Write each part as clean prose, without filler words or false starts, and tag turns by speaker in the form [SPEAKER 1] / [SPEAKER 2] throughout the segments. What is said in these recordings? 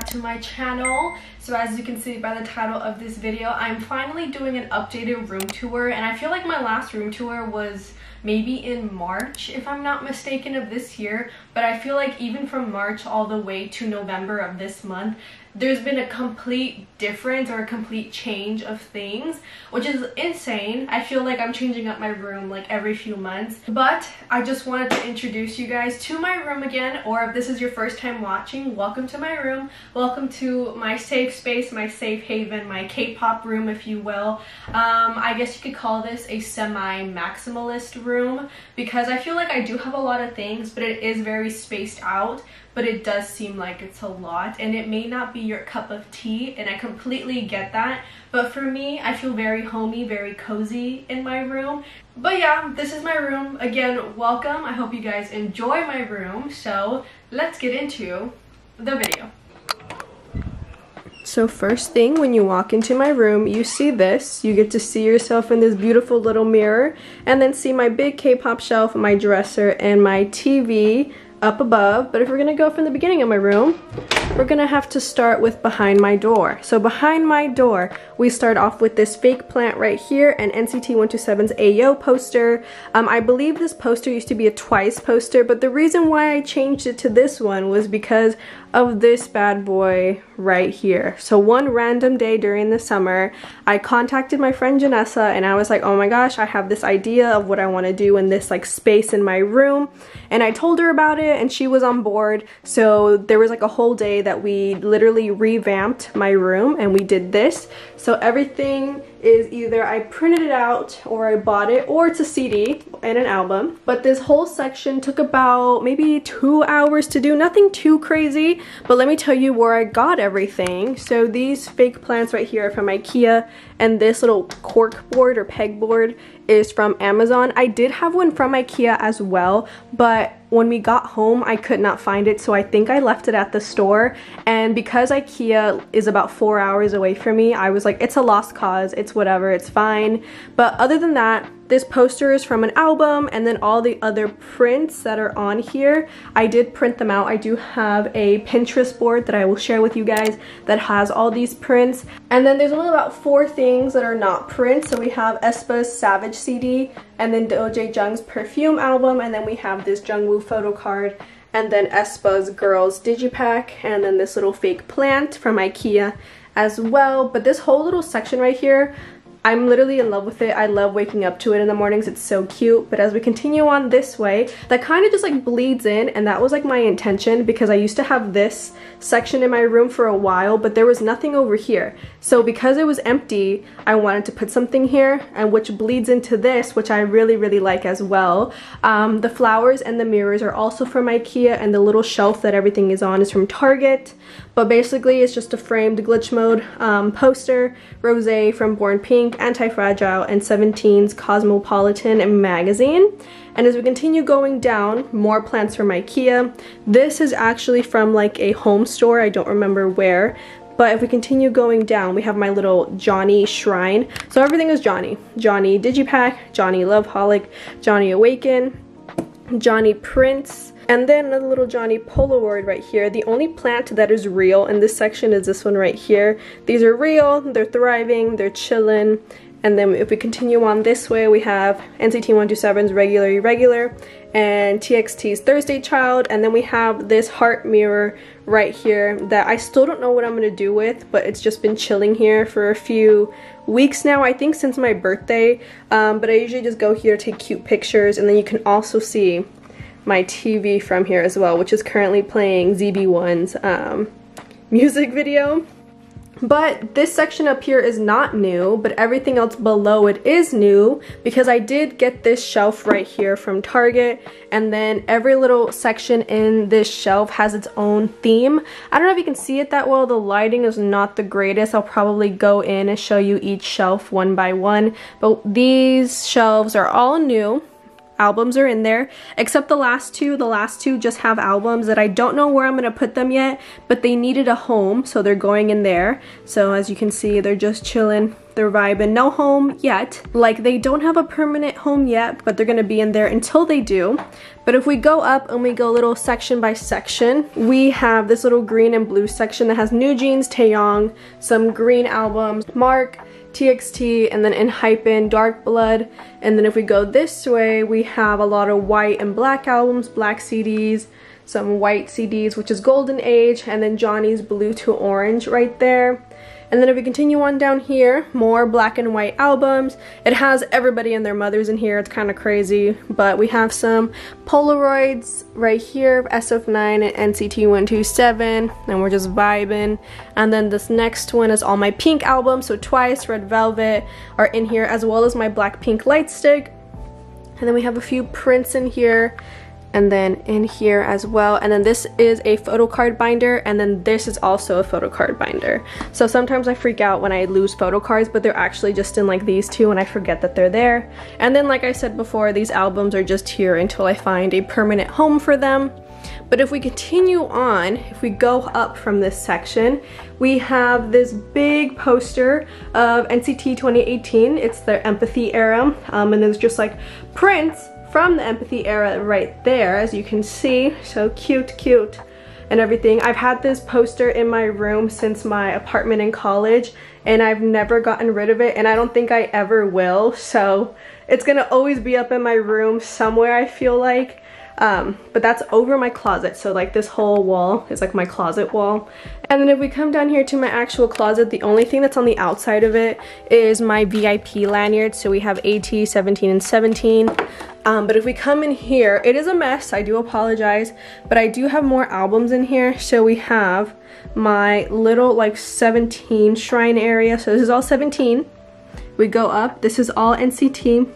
[SPEAKER 1] to my channel. So as you can see by the title of this video, I'm finally doing an updated room tour, and I feel like my last room tour was maybe in March, if I'm not mistaken, of this year. But I feel like even from March all the way to November of this month, there's been a complete difference or a complete change of things, which is insane. I feel like I'm changing up my room like every few months. But I just wanted to introduce you guys to my room again, or if this is your first time watching, welcome to my room. Welcome to my safe space, my safe haven, my K-pop room, if you will. I guess you could call this a semi-maximalist room, because I feel like I do have a lot of things, but it is very spaced out. But it does seem like it's a lot, and it may not be your cup of tea, and I completely get that. But for me, I feel very homey, very cozy in my room. But yeah, this is my room. Again, welcome. I hope you guys enjoy my room. So let's get into the video. So first thing, when you walk into my room, you see this. You get to see yourself in this beautiful little mirror, and then see my big K-pop shelf, my dresser, and my TV up above. But if we're gonna go from the beginning of my room, we're gonna have to start with behind my door. So behind my door, we start off with this fake plant right here, and NCT 127's Ayo poster. I believe this poster used to be a Twice poster, but the reason why I changed it to this one was because of this bad boy right here. So one random day during the summer, I contacted my friend Janessa, and I was like, oh my gosh, I have this idea of what I want to do in this like space in my room. And I told her about it, and she was on board. So there was like a whole day that we literally revamped my room, and we did this. So everything is either I printed it out, or I bought it, or it's a CD and an album. But this whole section took about maybe 2 hours to do. Nothing too crazy, but let me tell you where I got everything. So these fake plants right here are from IKEA, and this little cork board or peg board is from Amazon. I did have one from IKEA as well, but when we got home I could not find it, so I think I left it at the store. And because IKEA is about 4 hours away from me, I was like, it's a lost cause, it's whatever, it's fine. But other than that, this poster is from an album, and then all the other prints that are on here, I did print them out. I do have a Pinterest board that I will share with you guys that has all these prints. And then there's only about 4 things that are not prints. So we have aespa's Savage CD, and then Do Jung's Perfume album, and then we have this Jungwoo photo card, and then aespa's Girls Digipack, and then this little fake plant from IKEA as well. But this whole little section right here, I'm literally in love with it. I love waking up to it in the mornings. It's so cute. But as we continue on this way, that kind of just like bleeds in, and that was like my intention, because I used to have this section in my room for a while, but there was nothing over here. So because it was empty, I wanted to put something here, and which bleeds into this, which I really like as well. The flowers and the mirrors are also from IKEA, and the little shelf that everything is on is from Target. But basically it's just a framed glitch mode poster, Rosé from Born Pink, Anti-Fragile, and 17's Cosmopolitan magazine. And as we continue going down, more plants from IKEA. This is actually from like a home store, I don't remember where. But if we continue going down, we have my little Johnny shrine. So everything is Johnny. Johnny Digipack, Johnny Loveholic, Johnny Awaken, Johnny Prince, and then another little Johnny Polaroid right here. The only plant that is real in this section is this one right here. These are real, they're thriving, they're chilling. And then if we continue on this way, we have NCT 127's Regular Irregular, and TXT's Thursday Child, and then we have this heart mirror right here that I still don't know what I'm gonna do with, but it's just been chilling here for a few weeks now, I think since my birthday. But I usually just go here to take cute pictures, and then you can also see my TV from here as well, which is currently playing ZB1's music video. But this section up here is not new, but everything else below it is new, because I did get this shelf right here from Target, and then every little section in this shelf has its own theme. I don't know if you can see it that well, the lighting is not the greatest. I'll probably go in and show you each shelf one by one, but these shelves are all new. Albums are in there, except the last two. The last two just have albums that I don't know where I'm gonna put them yet, but they needed a home, so they're going in there. So as you can see, they're just chilling they're vibing. No home yet. Like, they don't have a permanent home yet, but they're gonna be in there until they do. But if we go up and we go little section by section, we have this little green and blue section that has New Jeans, Taeyong, some green albums, Mark, TXT, and then ENHYPEN, Dark Blood. And then if we go this way, we have a lot of white and black albums, black CDs, some white CDs, which is Golden Age, and then Johnny's Blue to Orange right there. And then if we continue on down here, more black and white albums. It has everybody and their mothers in here. It's kind of crazy. But we have some Polaroids right here, SF9 and NCT127, and we're just vibing. And then this next one is all my pink albums. So Twice, Red Velvet are in here, as well as my Blackpink light stick. And then we have a few prints in here. And then in here as well, and then this is a photo card binder, and then this is also a photo card binder. So sometimes I freak out when I lose photo cards, but they're actually just in like these two and I forget that they're there. And then, like I said before, these albums are just here until I find a permanent home for them. But if we continue on, if we go up from this section, we have this big poster of NCT 2018. It's their Empathy era, and there's just like prints from the Empathy era right there, as you can see. So cute and everything. I've had this poster in my room since my apartment in college, and I've never gotten rid of it, and I don't think I ever will. So it's gonna always be up in my room somewhere, I feel like. But that's over my closet, so like this whole wall is like my closet wall. And then if we come down here to my actual closet, the only thing that's on the outside of it is my VIP lanyard. So we have 18, 17, and 17. But if we come in here, it is a mess, I do apologize, but I do have more albums in here. So we have my little like 17 shrine area, so this is all 17. We go up, this is all NCT.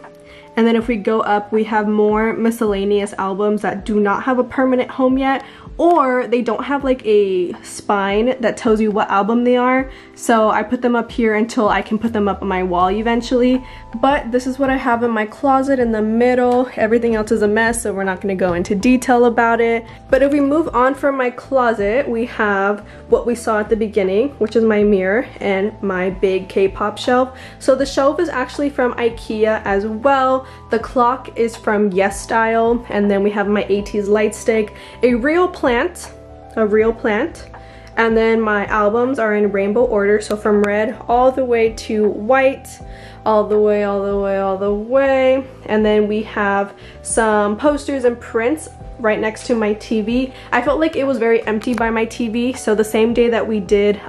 [SPEAKER 1] And then if we go up, we have more miscellaneous albums that do not have a permanent home yet, or they don't have like a spine that tells you what album they are. So I put them up here until I can put them up on my wall eventually. But this is what I have in my closet in the middle. Everything else is a mess, so we're not going to go into detail about it. But if we move on from my closet, we have what we saw at the beginning, which is my mirror and my big K-pop shelf. So the shelf is actually from IKEA as well. The clock is from Yes Style, and then we have my 80s light stick, a real plant, and then my albums are in rainbow order, so from red all the way to white, all the way, and then we have some posters and prints right next to my TV. I felt like it was very empty by my TV, so the same day that we did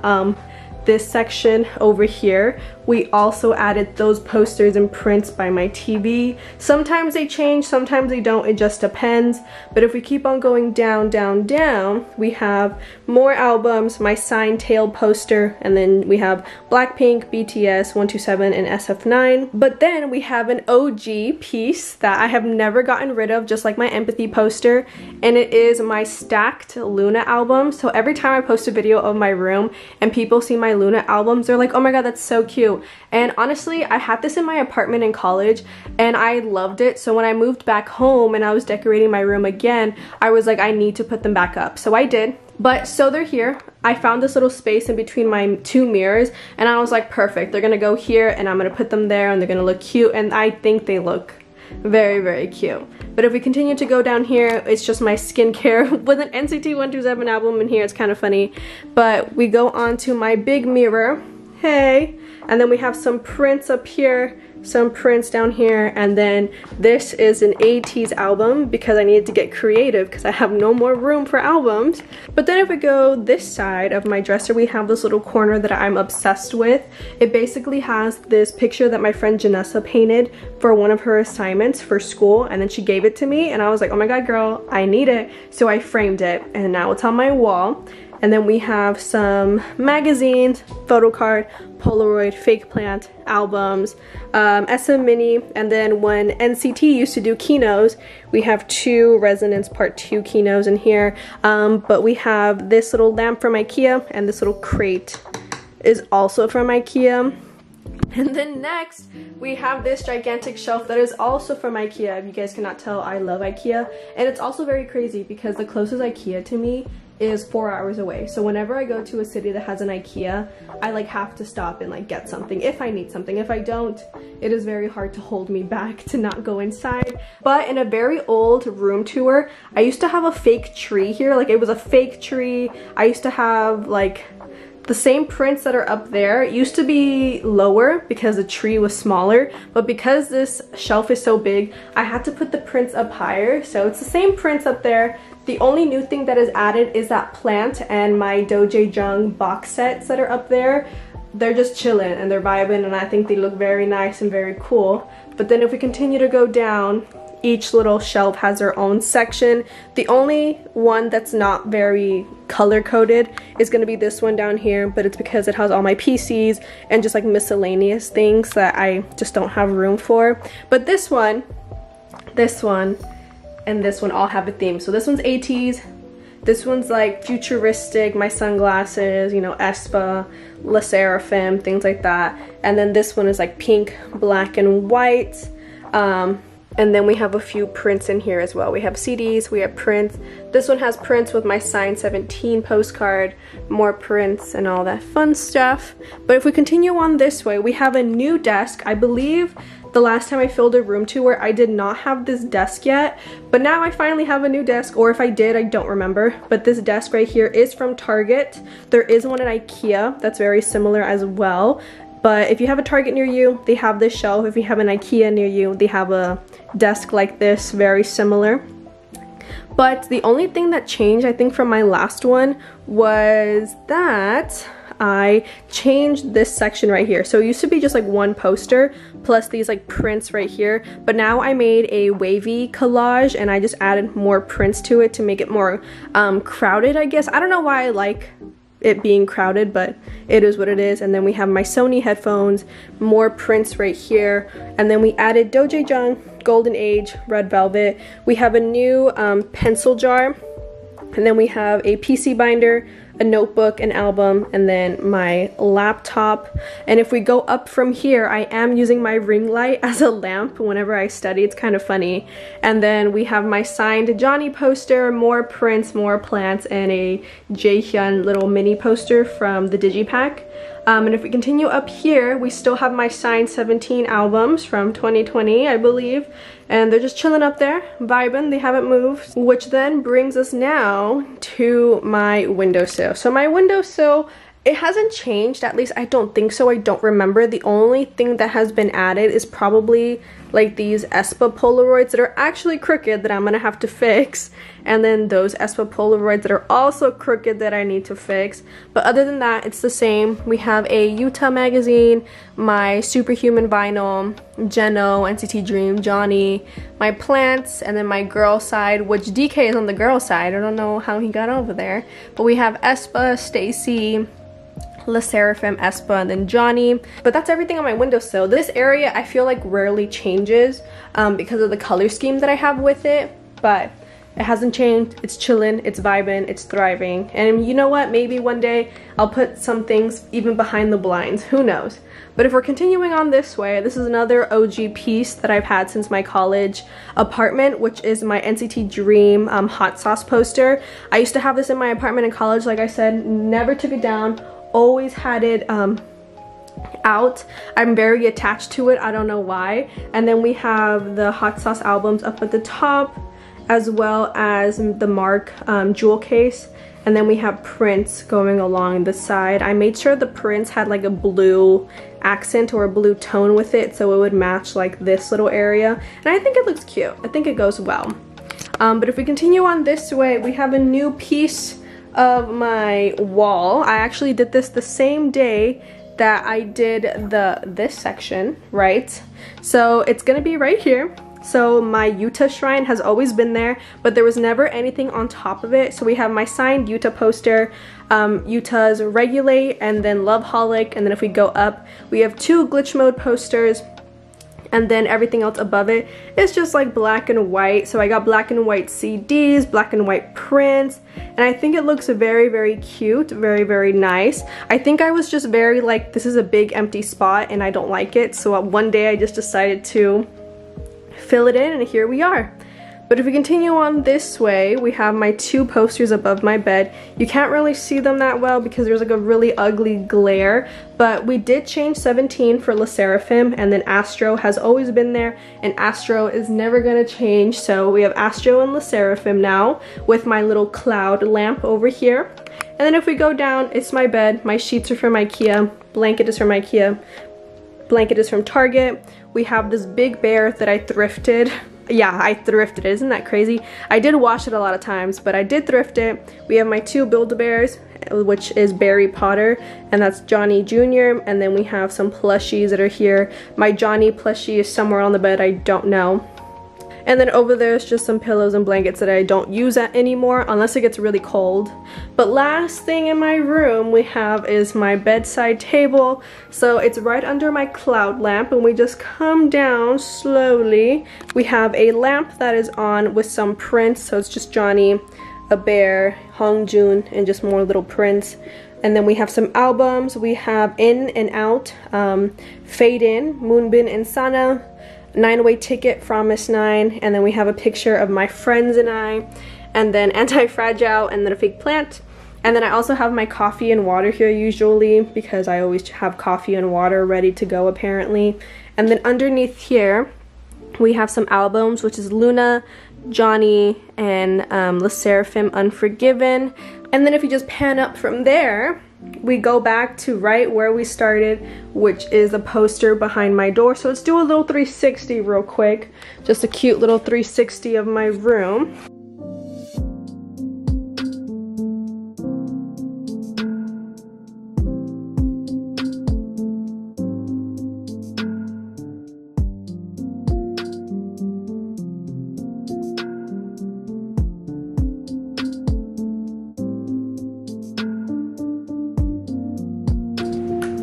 [SPEAKER 1] this section over here, we also added those posters and prints by my TV. Sometimes they change, sometimes they don't, it just depends. But if we keep on going down, we have more albums, my signed tail poster, and then we have Blackpink, BTS, 127, and SF9. But then we have an OG piece that I have never gotten rid of, just like my Empathy poster, and it is my stacked Luna album. So every time I post a video of my room and people see my Luna albums, they're like, oh my god, that's so cute. And honestly, I had this in my apartment in college and I loved it. So when I moved back home and I was decorating my room again, I was like, I need to put them back up. So I did. But so they're here. I found this little space in between my two mirrors and I was like, perfect. They're gonna go here and I'm gonna put them there and they're gonna look cute, and I think they look very cute. But if we continue to go down here, it's just my skincare with an NCT 127 album in here. It's kind of funny. But we go on to my big mirror. Hey, and then we have some prints up here, some prints down here, and then this is an 80s album because I needed to get creative because I have no more room for albums. But then if we go this side of my dresser, we have this little corner that I'm obsessed with. It basically has this picture that my friend Janessa painted for one of her assignments for school, and then she gave it to me and I was like, oh my god girl, I need it. So I framed it and now it's on my wall. And then we have some magazines, photo card, Polaroid, fake plant, albums, SM Mini, and then when NCT used to do keynotes, we have two Resonance Part 2 keynotes in here. But we have this little lamp from IKEA, and this little crate is also from IKEA. And then next, we have this gigantic shelf that is also from IKEA. If you guys cannot tell, I love IKEA. And it's also very crazy because the closest IKEA to me is 4 hours away. So whenever I go to a city that has an IKEA, I like have to stop and like get something if I need something. If I don't, it is very hard to hold me back to not go inside. But in a very old room tour, I used to have a fake tree here. Like, it was a fake tree. I used to have like the same prints that are up there. It used to be lower because the tree was smaller, but because this shelf is so big, I had to put the prints up higher. So it's the same prints up there. The only new thing that is added is that plant and my ᴅᴢ box sets that are up there. They're just chilling and they're vibing, and I think they look very nice and very cool. But then if we continue to go down, each little shelf has their own section. The only one that's not very color-coded is going to be this one down here, but it's because it has all my PCs and just like miscellaneous things that I just don't have room for. But this one, and this one all have a theme. So this one's 80s, this one's like futuristic, my sunglasses, you know, aespa, Le Sserafim, things like that. And then this one is like pink, black, and white. And then we have a few prints in here as well. We have CDs, we have prints. This one has prints with my signed 17 postcard, more prints and all that fun stuff. But if we continue on this way, we have a new desk. I believe the last time I filmed a room tour, I did not have this desk yet, but now I finally have a new desk, or if I did, I don't remember. But this desk right here is from Target. There is one at IKEA that's very similar as well. But if you have a Target near you, they have this shelf. If you have an IKEA near you, they have a desk like this, very similar. But the only thing that changed, I think, from my last one was that I changed this section right here. So it used to be just like one poster plus these like prints right here, but now I made a wavy collage and I just added more prints to it to make it more crowded, I guess. I don't know why I like it being crowded, but it is what it is. And then we have my Sony headphones, more prints right here, and then we added ᴅᴢ Golden Age Red Velvet. We have a new pencil jar, and then we have a PC binder, a notebook, an album, and then my laptop. And if we go up from here, I am using my ring light as a lamp whenever I study. It's kind of funny. And then we have my signed Johnny poster, more prints, more plants, and a Jaehyun little mini poster from the Digipack. And if we continue up here, we still have my signed 17 albums from 2020, I believe. And they're just chilling up there, vibing, they haven't moved. Which then brings us now to my windowsill. So my windowsill, it hasn't changed, at least I don't think so, I don't remember. The only thing that has been added is probably like these aespa Polaroids that are actually crooked that I'm gonna have to fix. And then those aespa Polaroids that are also crooked that I need to fix. But other than that, it's the same. We have a Utah magazine, my Superhuman vinyl, Jeno, NCT Dream, Johnny, my plants, and then my girl side, which DK is on the girl side. I don't know how he got over there. But we have aespa, Stacy, Le Sserafim, aespa, and then Johnny. But that's everything on my windowsill. This area I feel like rarely changes because of the color scheme that I have with it, but it hasn't changed. It's chilling, it's vibing, it's thriving. And you know what, maybe one day I'll put some things even behind the blinds, who knows. But if we're continuing on this way, this is another OG piece that I've had since my college apartment, which is my NCT Dream hot sauce poster. I used to have this in my apartment in college, like I said, never took it down, always had it out. I'm very attached to it, I don't know why. And then we have the hot sauce albums up at the top, as well as the Mark jewel case. And then we have prints going along the side. I made sure the prints had like a blue accent or a blue tone with it, so it would match like this little area. And I think it looks cute. I think it goes well. But if we continue on this way, we have a new piece of my wall. I actually did this the same day that I did this section, right? So it's gonna be right here. So my Utah shrine has always been there, but there was never anything on top of it. So we have my signed Utah poster, Utah's Regulate, and then Loveholic. And then if we go up, we have 2 glitch mode posters, and then everything else above it is just like black and white. So I got black and white CDs, black and white prints, and I think it looks very, very cute, very, very nice. I think I was just very like, this is a big empty spot and I don't like it. So one day I just decided to fill it in, and here we are. But if we continue on this way, we have my 2 posters above my bed. You can't really see them that well because there's like a really ugly glare, but we did change 17 for LE SSERAFIM, and then Astro has always been there, and Astro is never gonna change. So we have Astro and LE SSERAFIM now with my little cloud lamp over here. And then if we go down, it's my bed. My sheets are from IKEA, blanket is from IKEA, blanket is from Target. We have this big bear that I thrifted. Yeah, I thrifted it. Isn't that crazy? I did wash it a lot of times, but I did thrift it. We have my 2 Build-A-Bears, which is Barry Potter, and that's Johnny Jr. And then we have some plushies that are here. My Johnny plushie is somewhere on the bed, I don't know. And then over there is just some pillows and blankets that I don't use anymore unless it gets really cold. But last thing in my room we have is my bedside table. So it's right under my cloud lamp, and we just come down slowly. We have a lamp that is on with some prints. So it's just Johnny, a bear, Hongjoon, and just more little prints. And then we have some albums. We have In and Out, Fade In, Moonbin and Sana, 9-Way Ticket, Promise 9, and then we have a picture of my friends and I, and then Anti-Fragile, and then a fake plant. And then I also have my coffee and water here usually because I always have coffee and water ready to go apparently. And then underneath here we have some albums, which is Luna, Johnny, and LE SSERAFIM Unforgiven. And then if you just pan up from there, we go back to right where we started, which is a poster behind my door. So let's do a little 360 real quick. Just a cute little 360 of my room.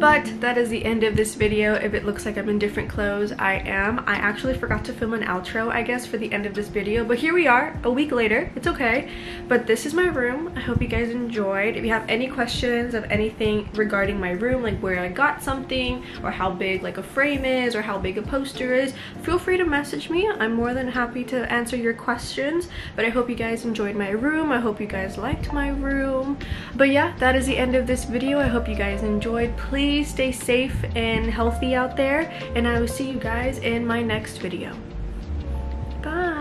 [SPEAKER 1] But that is the end of this video. If it looks like I'm in different clothes, I am. I actually forgot to film an outro, I guess, for the end of this video. But here we are, a week later. It's okay. But this is my room. I hope you guys enjoyed. If you have any questions of anything regarding my room, like where I got something, or how big like a frame is, or how big a poster is, feel free to message me. I'm more than happy to answer your questions. But I hope you guys enjoyed my room. I hope you guys liked my room. But yeah, that is the end of this video. I hope you guys enjoyed. Please stay safe and healthy out there, and I will see you guys in my next video. Bye.